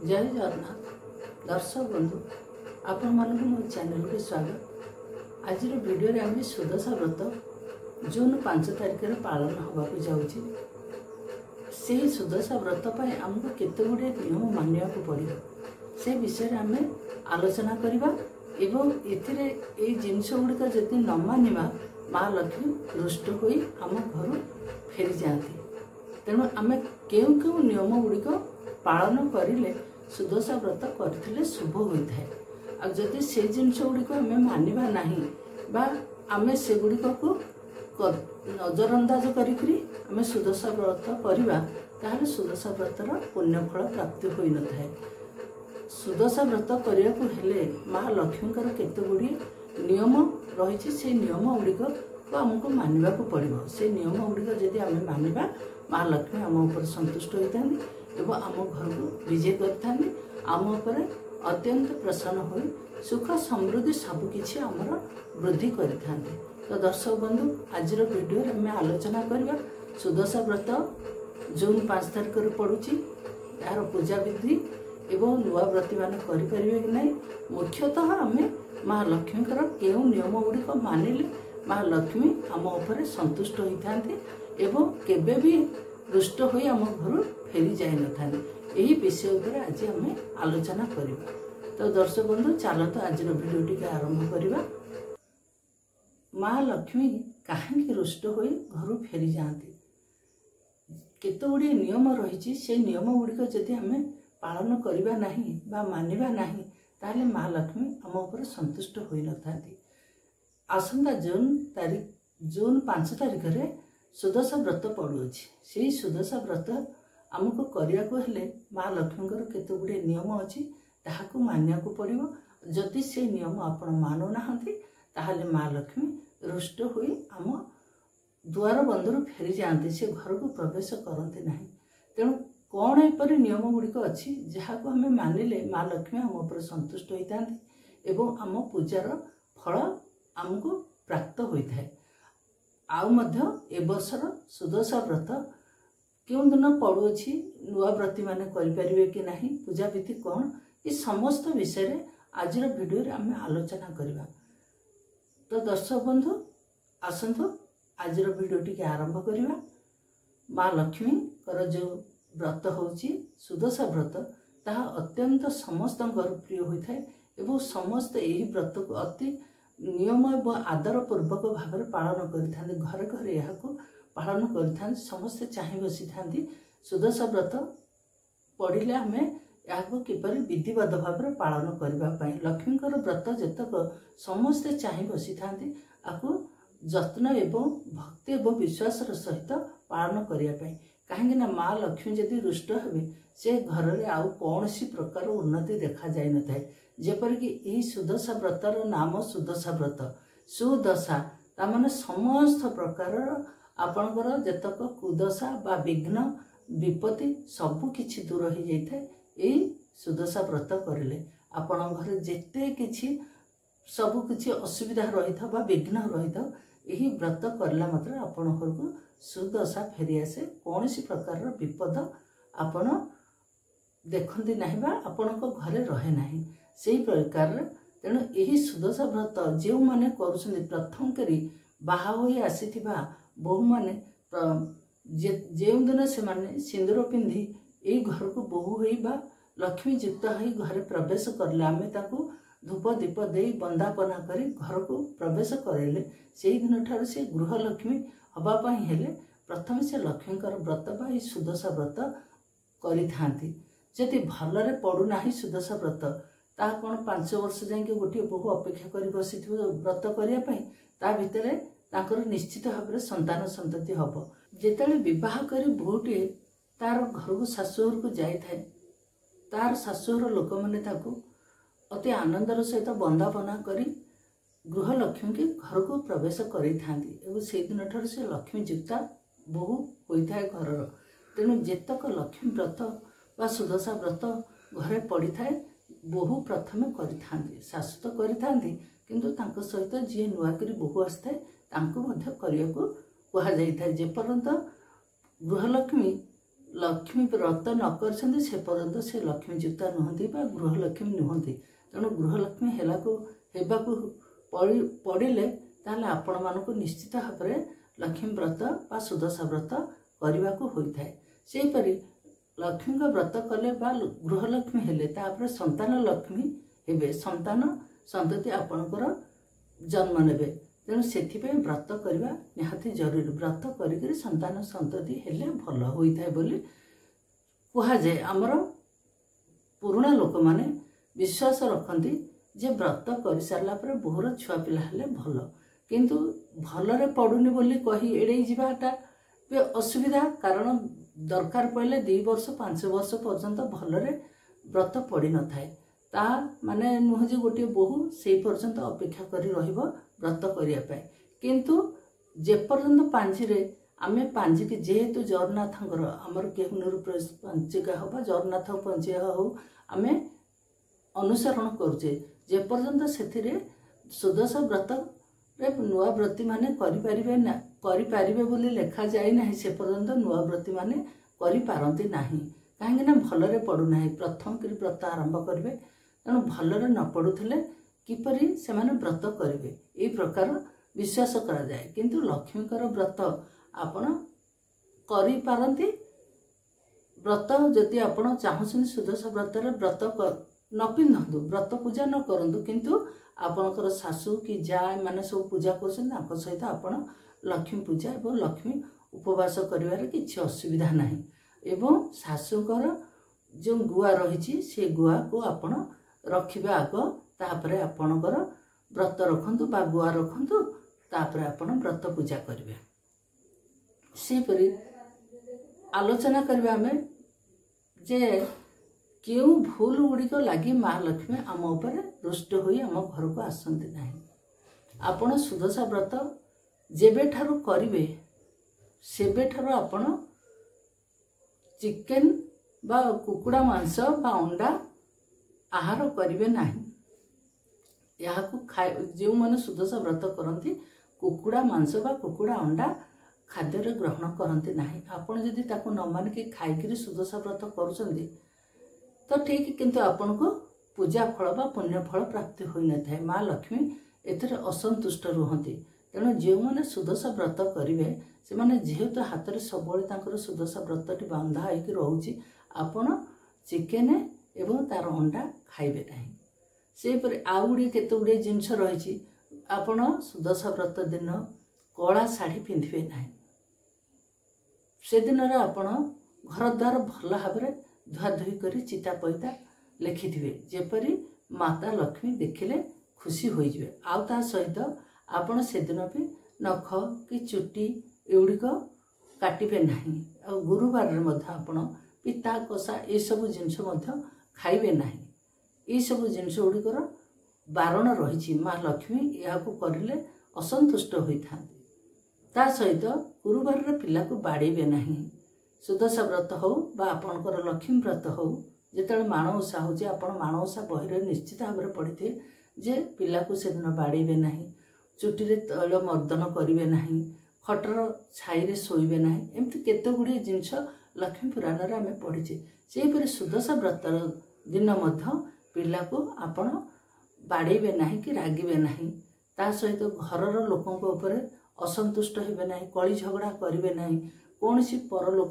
जय जगन्नाथ दर्शक बंधु आपण मानक मो चैनल के स्वागत। आज वीडियो आम सुदशा व्रत जून 5 तारिख पालन होगा जाऊँगी। से सुदशा व्रत पर आमको केते गुड़े नियम मानिया पड़ो से विषय आम आलोचना करवा एवं ए जिनस गुड़िक जदि न मानिबा माँ लक्ष्मी रुष्ट हो आम घर फेरी जाती। तेणु आम केउ केउ नियम गुड़िक पालन करिले सुदशा व्रत करथिले शुभ होइथाय। आ जदि से जिनस गुड़िक आम मानिबा नाही बा आम से गुड़िक को नजरअंदाज करिकरी आम सुदशा व्रत करवा ताहले सुदशा व्रतर पुण्यफल प्राप्ति होई न थाए। सुदशा व्रत करिया को हेले माँ लक्ष्मीकर केते गुड़ी नियम रही से नियम गुड़िक को आमको मानिबा को पड़ो। से नियम गुड़िक जदि आम मानिबा माँ लक्ष्मी आम ऊपर संतुष्ट होता एवं आम घर को विजय करते आम उपर अत्यंत प्रसन्न हो सुख समृद्धि सबकि आमर वृद्धि करते। तो दर्शक बंधु आज वीडियो आम आलोचना करवा सुदशा व्रत जून 5 तारिख पड़ुची यार पूजा विधि एवं नुआ व्रती मान करें कि नहीं। मुख्यतः आम माँ लक्ष्मीकर केउ नियम गुड़िक मानिले माँ लक्ष्मी आम उपर संतुष्ट होता एवं केबे भी रुष्ट हो आम घर फेरी जाई न था। यही विषय उपर आज आम आलोचना करवा। तो दर्शक बंधु चलत आज वीडियो टी आरंभ करवा। माँ लक्ष्मी कहीं रुष्ट हो घर फेरी जाती केते गुड़े नियम रही से नियम गुड़िक जदि आम पालन करवा नहीं बा मानिबा नहीं ताहले माँ लक्ष्मी आम उपर संतुष्ट हो न था। आसंता जून 5 तारिख रे सुदशा व्रत पड़ुअछि। से सुदशा व्रत आमको करिया को हेले माँ लक्ष्मीकर केते गुड़े नियम अच्छी ताहाको मानिया को पड़ो। जदि से नियम आपण मानु नाहंती ताहले माँ लक्ष्मी रुष्ट होई आम दुआर बंधर फेरी जाती से घर को प्रवेश करते नहीं। तेणु कौन एपरी नियम गुड़िक अच्छी जहाँ को आम मानिले माँ लक्ष्मी आम उपर संतुष्ट होता एवं आम पूजार फल आमको प्राप्त होता है। आउ मध्य ए वर्षर सुदशा व्रत क्यों दिन पड़ुअछि नुआ व्रती माने करिपारिबे कि नहीं पूजा विधि कौन ये समस्त विषय आज वीडियो आम आलोचना करवा। तो दर्शक बंधु आसतु आज वीडियो टी आरंभ करवा। माँ लक्ष्मी कर जो व्रत होची सुदशा व्रत ताहा अत्यंत समस्त प्रिय होता है एवं समस्त यही व्रत को अति नियम एवं आदर पूर्वक भाव पालन करते घरे घरे यहाँ पालन करते समस्ते चाह बसी था। सुदशा व्रत पढ़िले आम यहाँ किपर विधिवत भाव पालन करने लक्ष्मीकर व्रत जेतक समस्ते चाह बसी था आपको जत्न एवं भक्ति एवं विश्वास सहित पालन करने कहीं माँ लक्ष्मी जदि रुष्ट हे से घर में आउ कौन सी प्रकार उन्नति देखा जाए न था। जेपरिक यही सुदशा व्रतर नाम सुदशा व्रत सुदशा ताने समस्त प्रकार आपणकर जतक कुदशा बा विघ्न विपत्ति सबकि दूर हो जाए। यही सुदशा व्रत करें आपण घर जेते किछि सबकि असुविधा रही था बा विघ्न रही था यही व्रत करला मात्र आपण घर को सुदशा फेरी आसे कौन सी प्रकार विपद आपण देखती नहीं बा आपण घरे रहे नहीं से प्रकार। तेणु यही सुदशा व्रत जो मैंने करुछन्ति प्रथम करी बाहा होई आसीथिबा बहु माने जो दिन से माने सिंदूर पिंधि ये घर को बहु होई बा लक्ष्मी युक्त होई घरे प्रवेश करले आमे ताकू धूप दीप दे बंदापना करी घर को प्रवेश करेले से दिन ठार से गृह लक्ष्मी हवापाई हेले प्रथम से लक्ष्मीकर व्रत बा सुदशा व्रत करिथांती। जदि भलरे पड़ुना सुदशा व्रत ता कौन 5 वर्ष जाए गोटे बहु अपेक्षा कर बसी व्रत करने ता भितर ताकर निश्चित भाव में संतान संतति हम जिते बह कर बोटे तार घर को शाशुघर को जाए तार शाशुघर लोक मैंने अति आनंदर सहित बंदापना करी गृह लक्ष्मी के घर को प्रवेश करें से दिन ठार से लक्ष्मी युक्ता बहु होता है घर। तेणु जेतक लक्ष्मी व्रत बा सुदशा व्रत घरे पड़ी थाए बहु प्रथमे करि शाशु तो करि किंतु तांको सहित जी नुआकरी बहु आसता करने को कहुई जेपर्यंत गृहलक्ष्मी लक्ष्मी व्रत न कर से पर्यंत से लक्ष्मीयुक्ता नुहति गृहलक्ष्मी नुहति। तेणु गृहलक्ष्मी हेबाकू पड़े ताले आपण मानक निश्चित भाव में लक्ष्मी व्रत बा सुदशा व्रत करने को होता है। सेहीपरि लक्ष्मी का व्रत कले बा गृहलक्ष्मी हेले तापर संतान लक्ष्मी हेबे, संतान संतति आपणकर जन्म नेबे। तेणु से व्रत करवा निहाती जरूरी। व्रत करी संतान संतति हेले भल होता है बोली कहुए। आमर पुराणा लोक मैंने विश्वास रखती जे व्रत कर सारा पर बोहर छुआ पिला हेले भल, किंतु भलरे पड़ुनी बोली कही एड़े जावाटा असुविधा। कारण दरकार पड़े 2 वर्ष 5 वर्ष पर्यंत भलरे व्रत पड़ न थाए ता माने नुह जे गोटे बोहू से पर्यंत अपेक्षा करी रहिबो व्रत करने। किंतु जेपर्यंत पांजिरे आमे पांजिकी जेहेतु जगन्नाथंकर आमर केहुनूर पंचिका हो जगन्नाथ पंचिका हो आमे अनुसरण करुचे। जेपर्यंत से सुदशा व्रत नुआ व्रती माने करि बोली लेखा जाए ना से पर्यंत नुआ व्रती माने करि पारंती नाही। कहीं ना भलरे पड़ू ना प्रथम कर व्रत आरंभ करेंगे। तेणु भलरे न पड़ुले किपरि से व्रत करेंगे ये प्रकार विश्वास करा जाए। किंतु लक्ष्मीकर व्रत आपण करि पारंती। व्रत जदि आपण चाहूँ सुदशा व्रत व्रत न पिंधु व्रत पूजा न करूँ, किंतु आपणकर शाशु कि जा माने सब पूजा कर सहित आपण लक्ष्मी पूजा और लक्ष्मी उपवास करिवार किछि असुविधा नाही। एवं शाशुकर जो गुआ रही से गुआ को आपण रखिबे आग, तापरे आपणकर व्रत रखंतु बा गुआ रखंतु, तापरे आपण व्रत पूजा करिवे। सेपरि आलोचना करबे आमे जे क्यों भूल गुड़िक लगी माँ लक्ष्मी आम उपर रुष्ट होई आम घर को आसती ना। आपण सुदशा व्रत जेबे ठारू करिवे सेबे ठारू आपण चिकेन बा कुकुड़ा मांस बा अंडा आहार करिवे नाही। याकू खाए जो माने सुदशा व्रत करती कुकुड़ा मांस बा कुकुड़ा अंडा खाद्य ग्रहण करती नाही। आपण जदि ताकू न मानिक खाइकरी सुदशा व्रत करुछंती तो ठीक, किंतु आपन को पूजा फल बा पुण्य फल प्राप्ति होई न थाए। माँ लक्ष्मी एथरे असंतुष्ट रुहंती। तेणु जो मैंने सुदशा व्रत करेंगे से माने जेहेतु हाथ में सब सुदशा व्रतटी बांधा होकर रोचे, आपण चिकेन एवं तार अंडा खाइबे नहीं। सेपरि आउ गुड़े केते गुड़े जिनस रही आपण सुदशा व्रत दिन कला शाढ़ी पिंधे ना। से दिन आपण घर द्वार भल भाव में धुआधुई कर चिता पैता लिखिथे जेपरी माता लक्ष्मी देखिले खुशी हो जाए। आउ ता सहित आपण से दिन भी नख कि चुटी एगुड़िक काटिबे नहीं। आ गुरुवार रे मध्य आपण पिता कषा ये सब जिनस खाइबे नहीं। ये सब जिनस गुड़िकर बारण रही। माँ लक्ष्मी या करिले असंतुष्ट होता। ता सहित गुरुवार रे पिला को बाड़ेबे नहीं। सुदशा व्रत हो बा आपणकर लक्ष्मी व्रत हो जिते माणवसा हो माणवसा बही निश्चित भाव में पढ़ी थे जे पिला को से दिन बाड़ेबे नहीं, चुटी रे तैल मर्दन करेंगे नहीं, खटर छाई शोबे ना। एमती केते गुड़े जिनस लक्ष्मी पुराण रे आमे पढ़ीचे। सेहीपरि सुदशा व्रत दिन मध्य पिला को आपण बाड़ेबे नहीं कि रागिबे नहीं। ता सहित घरर लोकों ऊपर असंतुष्ट हेबे नहीं, कली झगड़ा करेंगे नहीं, कौन सी पर लोक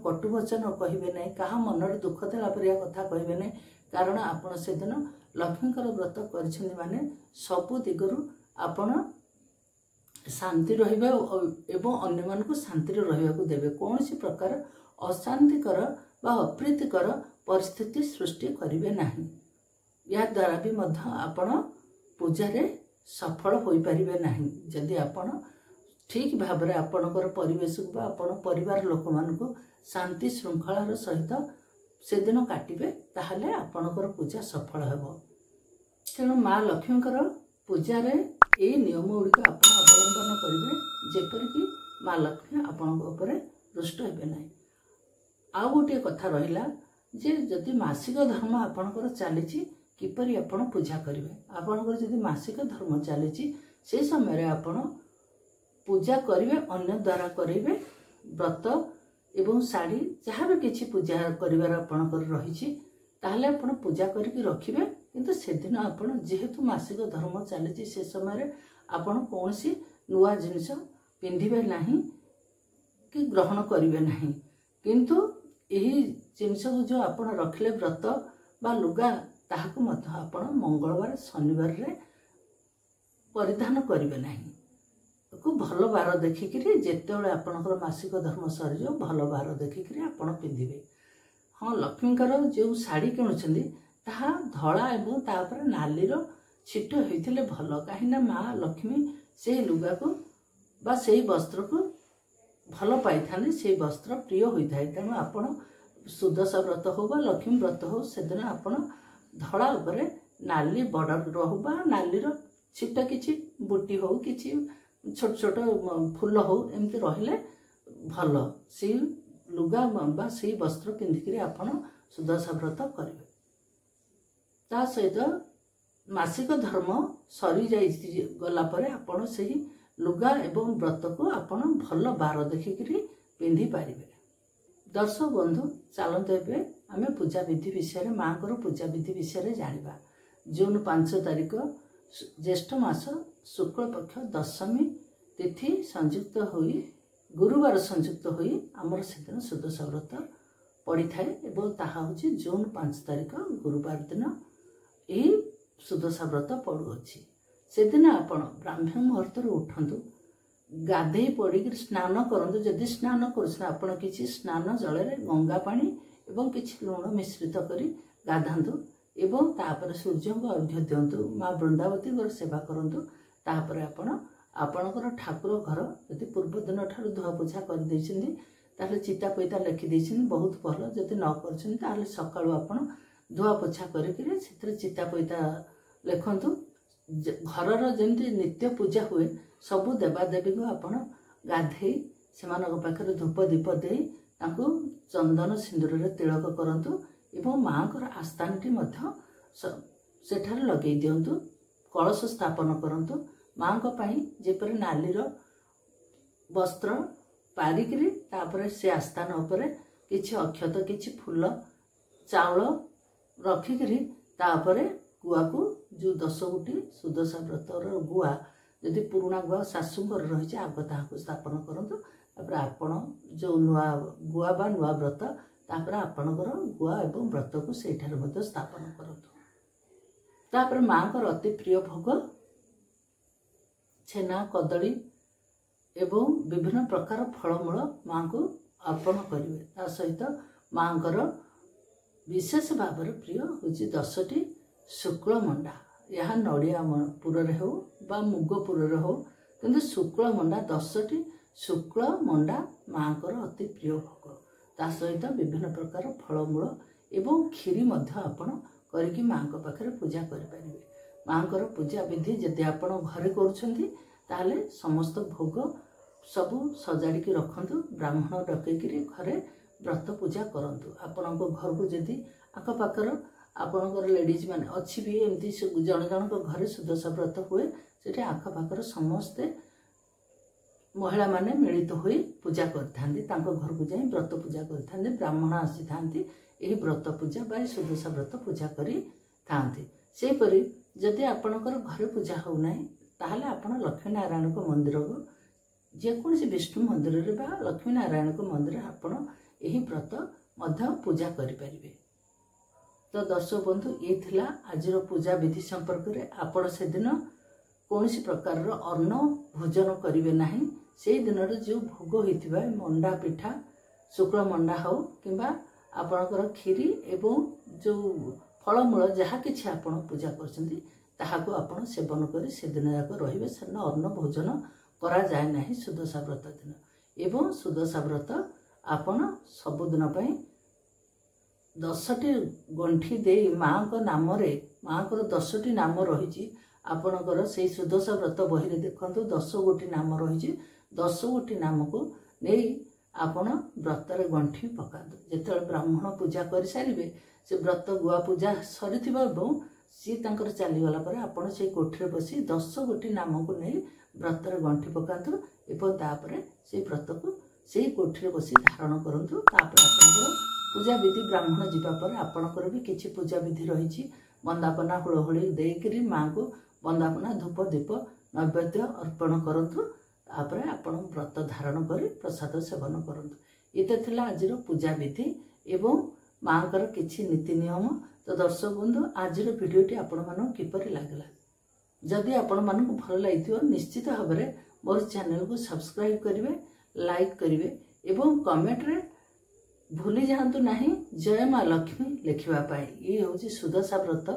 कटु वचन कहे ना, क्या मनर दुख देला परिया कथा कहे ना। कारण आपण से दिन लक्ष्मीकर व्रत कर माने सबु दिगरु आपण शांति रहिबे एवं अन्य मान को शांति रहिबा को देबे। कौन सी प्रकार अशांतिकर बा अप्रीतिकर परिस्थिति सृष्टि करिवे नाही। या द्वारा भी मध्य आपण पूजारे सफल होई परिबे नाही। जदि आपण ठीक भाव में आपणकर परिवेश को आपण परिवार लोक मान को शांति श्रृंखलार सहित से दिन काटिबे ताहले आपणकर पूजा सफल हेबो। तेणु माँ लक्ष्मीकर पूजा रे ए नियम गुड़िक आप अवलंबन करेंगे जेपरिक माँ लक्ष्मी आपण उपरे रुष्ट हेबे नहीं। आउ गोटे कथा रहिला जे जदि मासिक धर्म आपणकर चली किपरि आपण पूजा करेंगे। आपणकर जदि मासिक धर्म चली से समय आपण पूजा करेंगे अन्य द्वारा करेंगे व्रत एवं शाढ़ी जहाँ भी किसी पूजा कर रही ताहले आपण पूजा करके रखिबे। किंतु से दिन आपण जेहेतु मासिक धर्म चली से समय आपण कौन सी नुआ जिनिस पिंधिबे नहीं कि ग्रहण करिवे नहीं। किंतु यही जिनिस को जो आपण रखले व्रत बा लुगा ताहाकु मत आपण मंगलवार शनिवार रे परिधान करिवे नहीं। को भल बार देखिकी जितेबाला आपणकर मासिक धर्म सरी भल बार देखिकी आपण पिंधिबे। हाँ लक्ष्मीकर जो शाढ़ी किणुଛନ୍ତି ताहा धला एवं तापर नालीर छिट होइथिले भल कहीं माँ लक्ष्मी से लुगा को बा से वस्त्र को भल पाई था से वस्त्र प्रिय होता है। तेणु आपण सुदशा व्रत हो बा लक्ष्मी व्रत हो से दिन आपण धड़ा उपरे नाली बॉर्डर रहू बा नालीर छिट किछि बुटी हो किछि छोट छोट फूल हो एमती रहिले भल से लुगा बा से वस्त्र पिंधिकी आपण सुदशा व्रत करेंगे। ता सहित मासिक धर्म सरी गला परे आपण से लुगा एवं व्रत को आपण भल बार देखिकी पिंधि पारे। दर्शक बंधु चलते एवं आम पूजा विधि विषय माँ को पूजा विधि विषय जाना। जून 5 तारिख ज्येष्ठ मास शुक्ल पक्ष दशमी तिथि संयुक्त हुई गुरुवार संयुक्त हुई आमर से सुदशा व्रत पड़ी थाए। ताहा हूँ जून 5 तारिख गुरुवार दिन यही सुदशा व्रत पड़ुअछि। से दिन आपण ब्राह्मण मुहूर्त उठंतु गाधे पड़ी स्नान करंतु। जदि स्नान कर किसी स्नान जल गंगा पानी एवं किसी लुण मिश्रित करी गाधातु एवं तापर सूर्य को अर्घ्य दिंतु। माँ वृंदावती सेवा करंतु। तापर आपणकर ठाकुर घर यदि पूर्व दिन ठार धुआ पोछा कर देइछिन्दी ताहले चिता पैता लिखि देइछिन्दी बहुत भल। जदि न करछिन्दी ताहले सकाळु आपण धुआ पोछा करिके सेतरे चिता पैता लिखंतु। घरर जेमती नित्य पूजा हुए सबु देवादेवी को आपण गाधेई सेमानक पाखरे धूप दीप देई तांको चंदन सिंदूर रे तिलक करंतु एवं माँकर आस्थानटी मध्य सेठारे लगे दिंतु। कलश स्थापन करंतु। माँ को पाई जेपरि नालीर वस्त्र पारिकी तापर से आस्थान उपरे किछि अक्षत किछि फूल चाउल रखिकी तापर गुआ को जो 10 गोटी सुदशा व्रतर गुआ यदि पुराणा गुआ शाशुंकर रही आग ताहाको स्थापन करंतु। तापर आपण जो नुआ गुआ बा नुआ व्रत तापर आपणकर गुआ एवं व्रत को सेठारे मध्य स्थापन करंतु। तापर माँकर अति प्रिय भोग छेना कदली एवं विभिन्न प्रकार फलमूल माँ को अर्पण करेंगे। ता सहित माँकर विशेष भाव प्रिय हूँ 10टी शुक्ल मंडा। यह नड़िया पुर हो बा मुग पुर हो किंतु शुक्ल मंडा 10टी शुक्ल मंडा माँ को अति प्रिय भोग। ता सहित विभिन्न प्रकार फलमूल एवं खीरी आपण करिकी माँ को पाखरे पूजा करें। माँ को पूजा विधि जदि आपण घरे करुँचे समस्त भोग सबू सजाड़ी रखंतु। ब्राह्मण डकईकि घरे व्रत पूजा करंतु। आपण घर को जदि आखपाखर आपणकर लेडीज माने अच्छी भी एमती जन जन घरे सुदशा व्रत हुए से आखपाखर समस्ते महिला माने मिलित हुई पूजा करथांती। तांको घर को जाई व्रत पूजा करथांती। ब्राह्मण आसी थांती एही व्रत पूजा बा सुदशा व्रत पूजा करी थांती। से परि जदि आपणकर घरे पूजा हो नाही ताहले आपण लक्ष्मी नारायण को मंदिर को जेकोसी विष्णु मंदिर रे बा लक्ष्मी नारायण को मंदिर आपण एही व्रत मध्य पूजा करि परिबे। तो दर्शक बंधु ये थिला आजिर पूजा विधि संपर्क रे आपण से दिन कौनसी प्रकार अन्न भोजन करिवे नाही। से दिन जो भोग होइथिबा मंडा पिठा शुक्ल मंडा हो किंबा आपणकर खीरी एवं जो फलमूल जहाँ किछि आपण पूजा करछन्ती ताहाको आपण सेवन करी से दिन जाक रहिबे। सेन अन्न भोजन करा जाय नाही सुदशा व्रत दिन। एवं सुदशा व्रत आपण सबुदिन पई 10टी गंठी दे माँ को नाम रे माँ को 10टी नाम रही आपणकर से सुदशा व्रत बही देखते 10 गोटी नाम रही 10 गोटी नाम को नहीं आपण व्रतर गंठी पकातु। जिते ब्राह्मण पूजा कर सारे से व्रत गुआ पूजा सरी सी तांकर चलीगला पर आपण से कोठी बसी 10 गोटी नाम को नहीं व्रतर गंठी पकातु एवं तापर से व्रत को सेही कोठीरे बसी धारण करंतु। तापर आपनकर पूजा विधि ब्राह्मण जीवा पर आपनकर भी किछि पूजा विधि रही। वंदापना हुड़हुड़ी देकरी माँ को वंदापना धूप दीप नैवेद्य अर्पण करंतु। तापर आपण व्रत धारण कर प्रसाद सेवन करंतु। इते थिला आजिर पूजा विधि एवं माँकर किछि नीति नियम। तो दर्शक बंधु आजिर भिडियोटी आपण मानक किपरि लागला जदि आपण मानक भल लागिथियो निश्चित भाव में मोर चैनल को सब्सक्राइब करिवे, लाइक करिवे एवं कमेंट रे भूली जातु नहीं जय माँ लक्ष्मी लिखा पाए। ये हूँ सुदशा व्रत।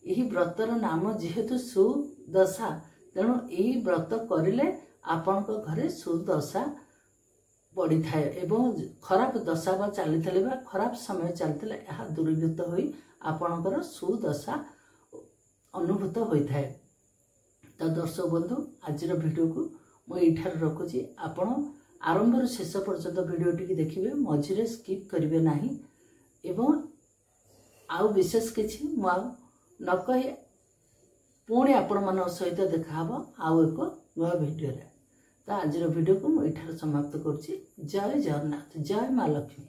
यही व्रतर नाम जेहेतु सुदशा तेणु यही व्रत करिले आपण घरे सुदशा पड़ी थाए एवं खराब दशा बा चली खराब समय चलते यह दूरीभूत होई आपणकर सुदशा अनुभूत होता है। तो दर्शक बंधु आजिर वीडियो को मुझे रखुची। आपण आरंभ शेष पर्यंत वीडियोटी देखिए, मझिरे स्किप करिवे नाही एवं आउ विशेष किछि न कहि पुणी आपण मान सहित देखा आउ एक नया वीडियो रे। तो आज वीडियो को मुझे समाप्त करुच्ची। जय जगन्नाथ, जय माँ लक्ष्मी।